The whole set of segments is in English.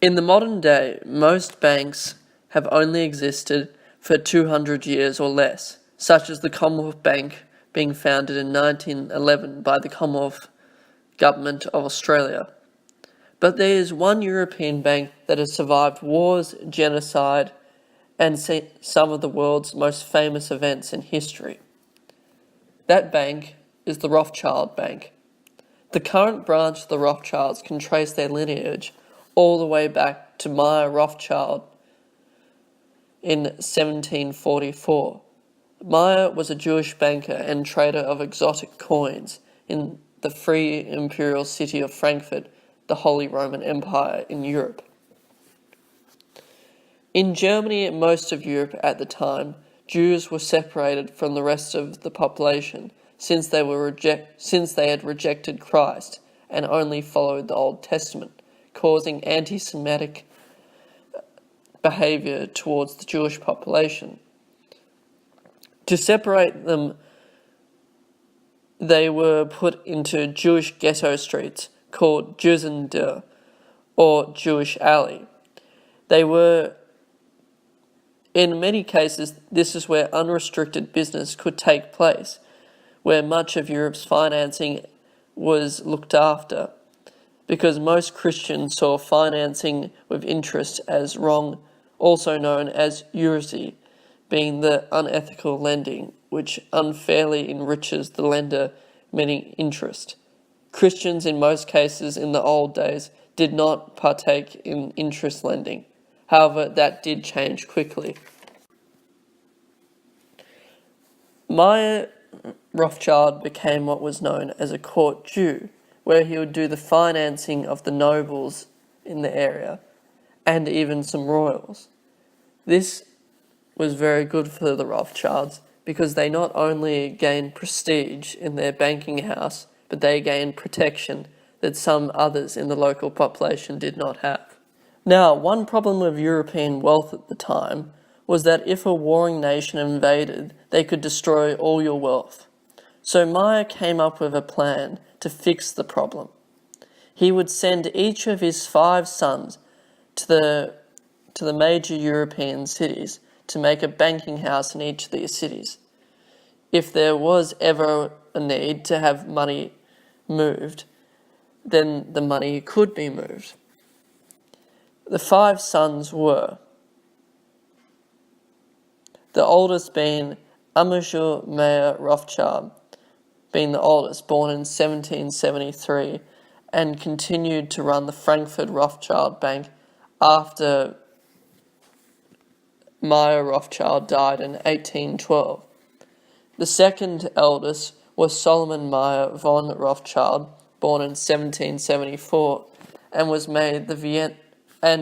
In the modern day, most banks have only existed for 200 years or less, such as the Commonwealth Bank being founded in 1911 by the Commonwealth Government of Australia. But there is one European bank that has survived wars, genocide, and some of the world's most famous events in history. That bank is the Rothschild Bank. The current branch of the Rothschilds can trace their lineage all the way back to Mayer Rothschild in 1744. Mayer was a Jewish banker and trader of exotic coins in the free imperial city of Frankfurt, the Holy Roman Empire in Europe. In Germany and most of Europe at the time, Jews were separated from the rest of the population since they had rejected Christ and only followed the Old Testament, causing anti-Semitic behavior towards the Jewish population. To separate them, they were put into Jewish ghetto streets called Jüsende, or Jewish alley. In many cases, this is where unrestricted business could take place, where much of Europe's financing was looked after, because most Christians saw financing with interest as wrong, also known as usury, being the unethical lending, which unfairly enriches the lender, meaning interest. Christians in most cases in the old days did not partake in interest lending. However, that did change quickly. Mayer Rothschild became what was known as a court Jew, where he would do the financing of the nobles in the area, and even some royals. This was very good for the Rothschilds, because they not only gained prestige in their banking house, but they gained protection that some others in the local population did not have. Now, one problem with European wealth at the time was that if a warring nation invaded, they could destroy all your wealth. So Mayer came up with a plan to fix the problem. He would send each of his 5 sons to the major European cities to make a banking house in each of these cities. If there was ever a need to have money moved, then the money could be moved. The 5 sons were the oldest being Amalie Mayer Rothschild, being the oldest, born in 1773, and continued to run the Frankfurt Rothschild Bank after Mayer Rothschild died in 1812. The second eldest was Solomon Mayer von Rothschild, born in 1774, and was made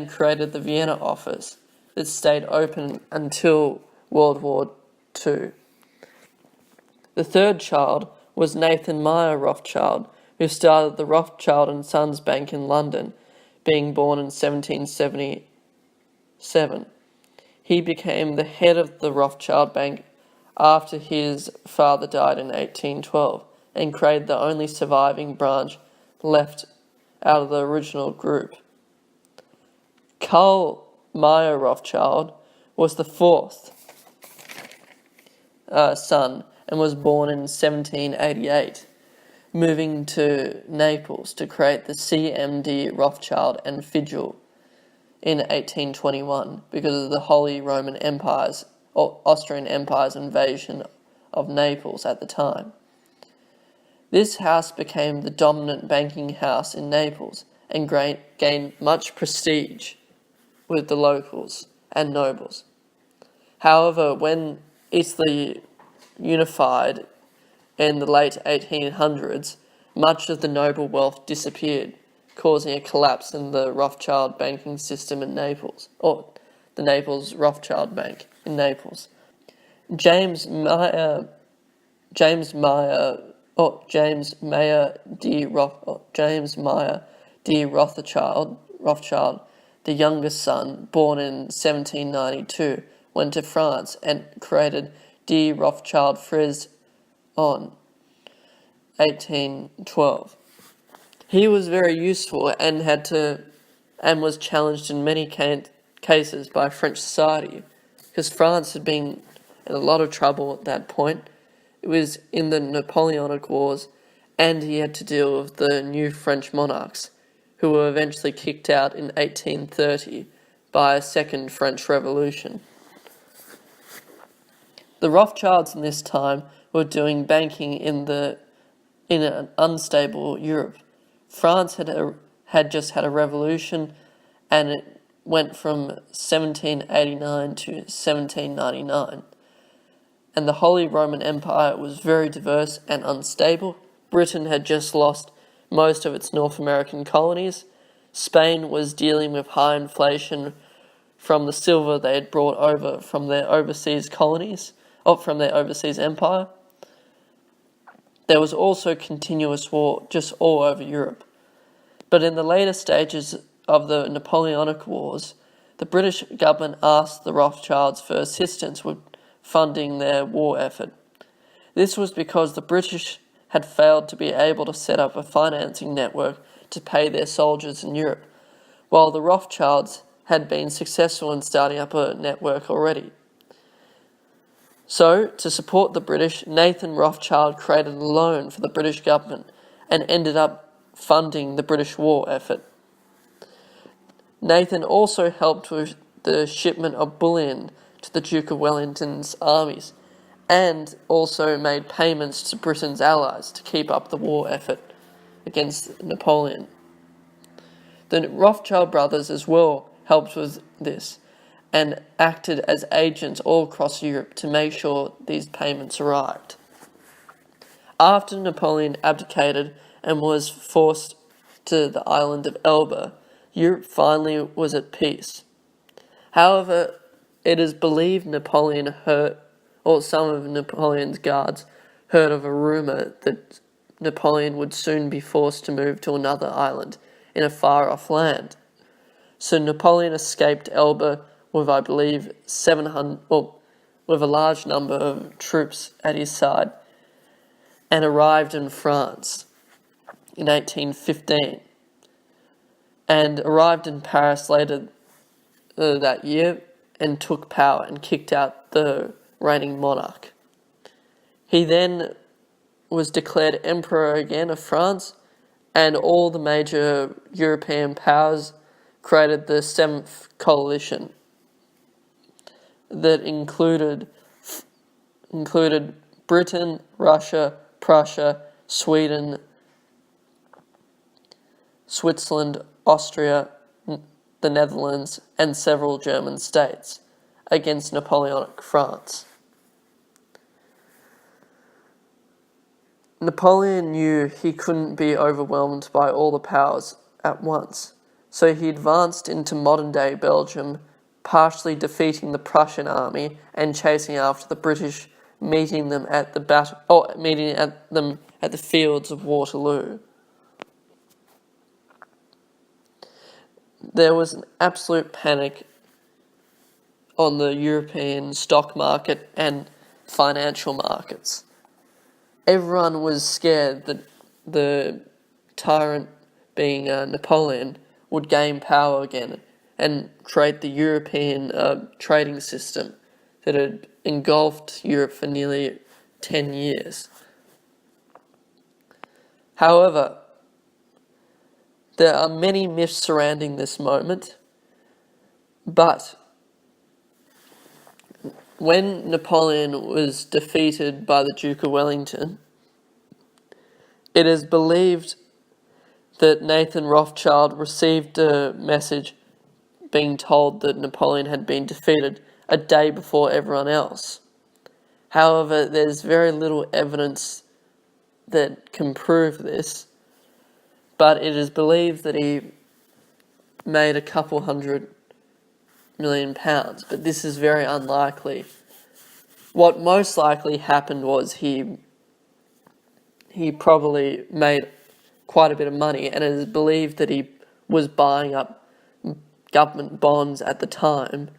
created the Vienna office that stayed open until World War II. The third child was Nathan Mayer Rothschild, who started the Rothschild and Sons Bank in London, being born in 1777. He became the head of the Rothschild Bank after his father died in 1812 and created the only surviving branch left out of the original group. Karl Mayer Rothschild was the 4th son and was born in 1788, moving to Naples to create the CMD Rothschild and Figel in 1821 because of the Holy Roman Empire's or Austrian Empire's invasion of Naples at the time. This house became the dominant banking house in Naples and gained much prestige with the locals and nobles. However, when Italy unified in the late 1800s, much of the noble wealth disappeared, causing a collapse in the Rothschild banking system in Naples, or the Naples Rothschild Bank in Naples. James Mayer D. Rothschild, the youngest son, born in 1792, went to France and created D. Rothschild Frise on 1812. He was very useful and had to and was challenged in many cases by French society, because France had been in a lot of trouble at that point. It was in the Napoleonic Wars, and he had to deal with the new French monarchs, who were eventually kicked out in 1830 by a second French Revolution. The Rothschilds in this time were doing banking in an unstable Europe. France had just had a revolution, and it went from 1789 to 1799. And the Holy Roman Empire was very diverse and unstable. Britain had just lost most of its North American colonies. Spain was dealing with high inflation from the silver they had brought over from their overseas colonies, or from their overseas empire. There was also continuous war just all over Europe. But in the later stages of the Napoleonic Wars, the British government asked the Rothschilds for assistance with funding their war effort. This was because the British had failed to be able to set up a financing network to pay their soldiers in Europe, while the Rothschilds had been successful in starting up a network already. So, to support the British, Nathan Rothschild created a loan for the British government and ended up funding the British war effort. Nathan also helped with the shipment of bullion to the Duke of Wellington's armies, and also made payments to Britain's allies to keep up the war effort against Napoleon. The Rothschild brothers as well helped with this and acted as agents all across Europe to make sure these payments arrived. After Napoleon abdicated and was forced to the island of Elba, Europe finally was at peace. However, it is believed Napoleon heard, or some of Napoleon's guards heard of a rumour that Napoleon would soon be forced to move to another island in a far-off land. So Napoleon escaped Elba with, I believe, 700, with a large number of troops at his side, and arrived in France in 1815, and arrived in Paris later that year and took power and kicked out the reigning monarch. He then was declared emperor again of France, and all the major European powers created the Seventh Coalition that included Britain, Russia, Prussia, Sweden, Switzerland, Austria, the Netherlands, and several German states against Napoleonic France. Napoleon knew he couldn't be overwhelmed by all the powers at once, so he advanced into modern-day Belgium, partially defeating the Prussian army and chasing after the British, meeting them at the fields of Waterloo. There was an absolute panic on the European stock market and financial markets. Everyone was scared that the tyrant, being Napoleon, would gain power again and create the European trading system that had engulfed Europe for nearly 10 years. However, there are many myths surrounding this moment, but when Napoleon was defeated by the Duke of Wellington, it is believed that Nathan Rothschild received a message being told that Napoleon had been defeated a day before everyone else. However, there's very little evidence that can prove this, but it is believed that he made a couple £100 million, but this is very unlikely. What most likely happened was he probably made quite a bit of money, and it is believed that he was buying up government bonds at the time,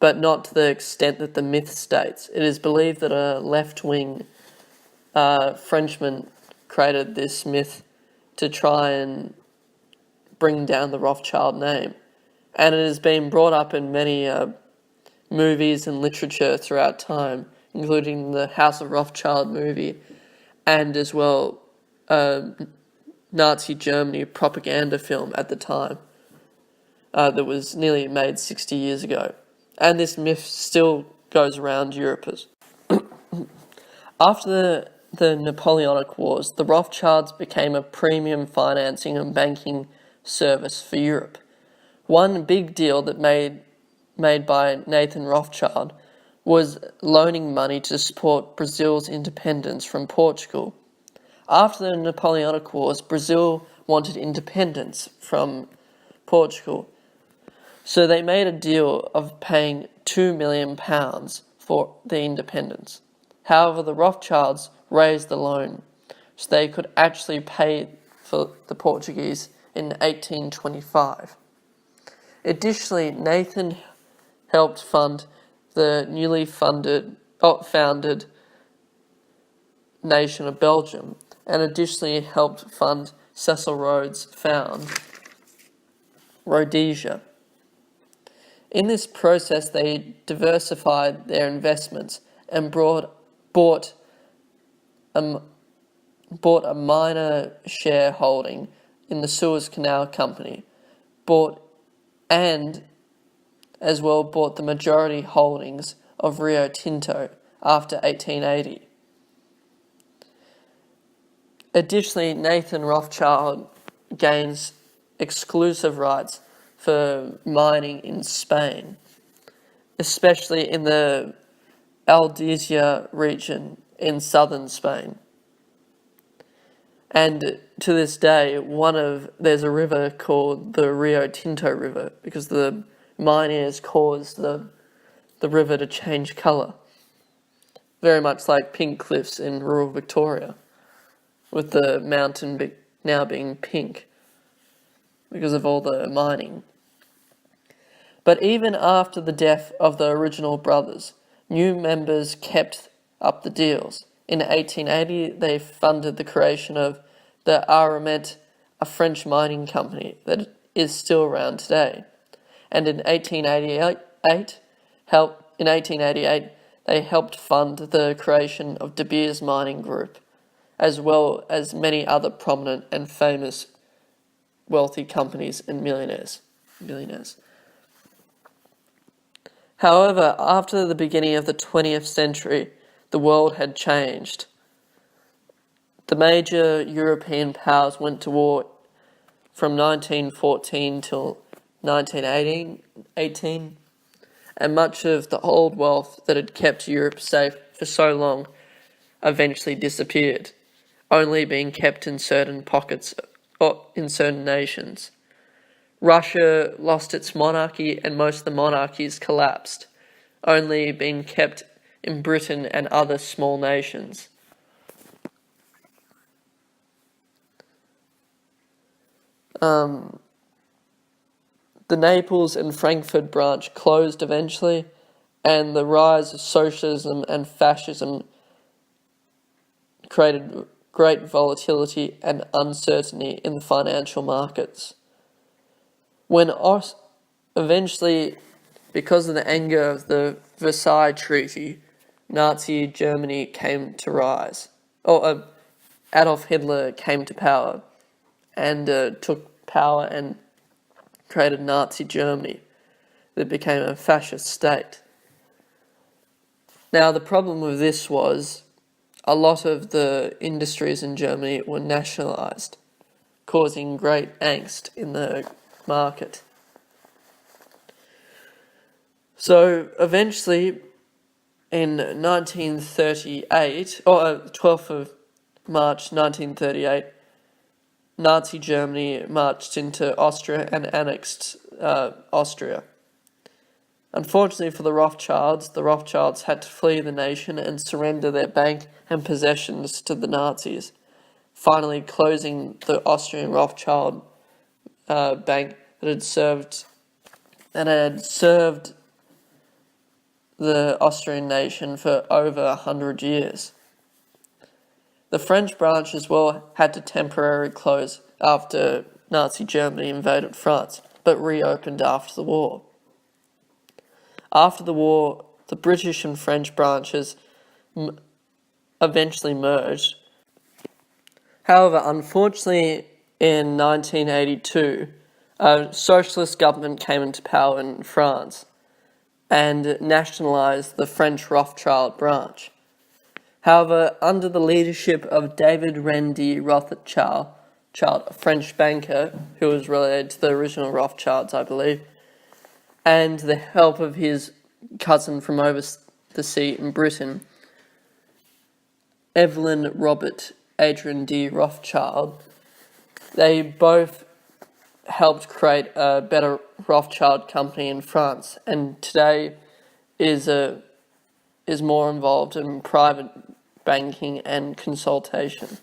but not to the extent that the myth states. It is believed that a left-wing Frenchman created this myth to try and bring down the Rothschild name, and it has been brought up in many movies and literature throughout time, including the House of Rothschild movie, and as well Nazi Germany propaganda film at the time that was nearly made 60 years ago. And this myth still goes around Europe. After the Napoleonic Wars, the Rothschilds became a premium financing and banking service for Europe. One big deal that made by Nathan Rothschild was loaning money to support Brazil's independence from Portugal. After the Napoleonic Wars, Brazil wanted independence from Portugal, so they made a deal of paying £2 million for the independence. However, the Rothschilds raised the loan so they could actually pay for the Portuguese in 1825. Additionally, Nathan helped fund the newly founded nation of Belgium, and additionally helped fund Cecil Rhodes' found Rhodesia. In this process, they diversified their investments and bought a minor shareholding in the Suez Canal Company, and as well bought the majority holdings of Rio Tinto after 1880. Additionally, Nathan Rothschild gains exclusive rights for mining in Spain, especially in the Aldesia region in southern Spain. And to this day, there's a river called the Rio Tinto River because the miners caused the river to change colour. Very much like pink cliffs in rural Victoria, with the mountain now being pink because of all the mining. But even after the death of the original brothers, new members kept up the deals. In 1880, they funded the creation of the Aramet, a French mining company that is still around today. And in 1888, they helped fund the creation of De Beers Mining Group, as well as many other prominent and famous wealthy companies and millionaires. However, after the beginning of the 20th century, the world had changed. The major European powers went to war from 1914 till 1918, and much of the old wealth that had kept Europe safe for so long eventually disappeared, only being kept in certain pockets or in certain nations. Russia lost its monarchy and most of the monarchies collapsed, only being kept in Britain and other small nations. The Naples and Frankfurt branch closed eventually, and the rise of socialism and fascism created great volatility and uncertainty in the financial markets. When eventually, because of the anger of the Versailles Treaty, Nazi Germany came to rise. Adolf Hitler came to power and took power and created Nazi Germany that became a fascist state. Now, the problem with this was a lot of the industries in Germany were nationalised, causing great angst in the market. So eventually, in 1938, 12th of March 1938, Nazi Germany marched into Austria and annexed Austria. Unfortunately for the Rothschilds had to flee the nation and surrender their bank and possessions to the Nazis, finally closing the Austrian Rothschild bank that had served the Austrian nation for over 100 years. The French branch as well had to temporarily close after Nazi Germany invaded France, but reopened after the war. After the war, the British and French branches eventually merged. However, unfortunately, in 1982, a socialist government came into power in France and nationalised the French Rothschild branch. However, under the leadership of David Rendy Rothschild, a French banker who was related to the original Rothschilds, I believe, and the help of his cousin from over the sea in Britain, Evelyn Robert Adrian de Rothschild, they both helped create a better Rothschild company in France, and today is more involved in private banking and consultation.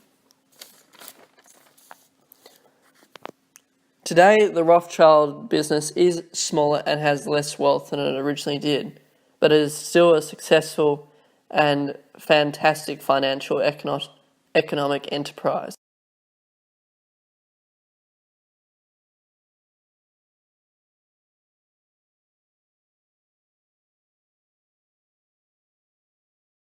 Today, the Rothschild business is smaller and has less wealth than it originally did, but it is still a successful and fantastic financial economic enterprise.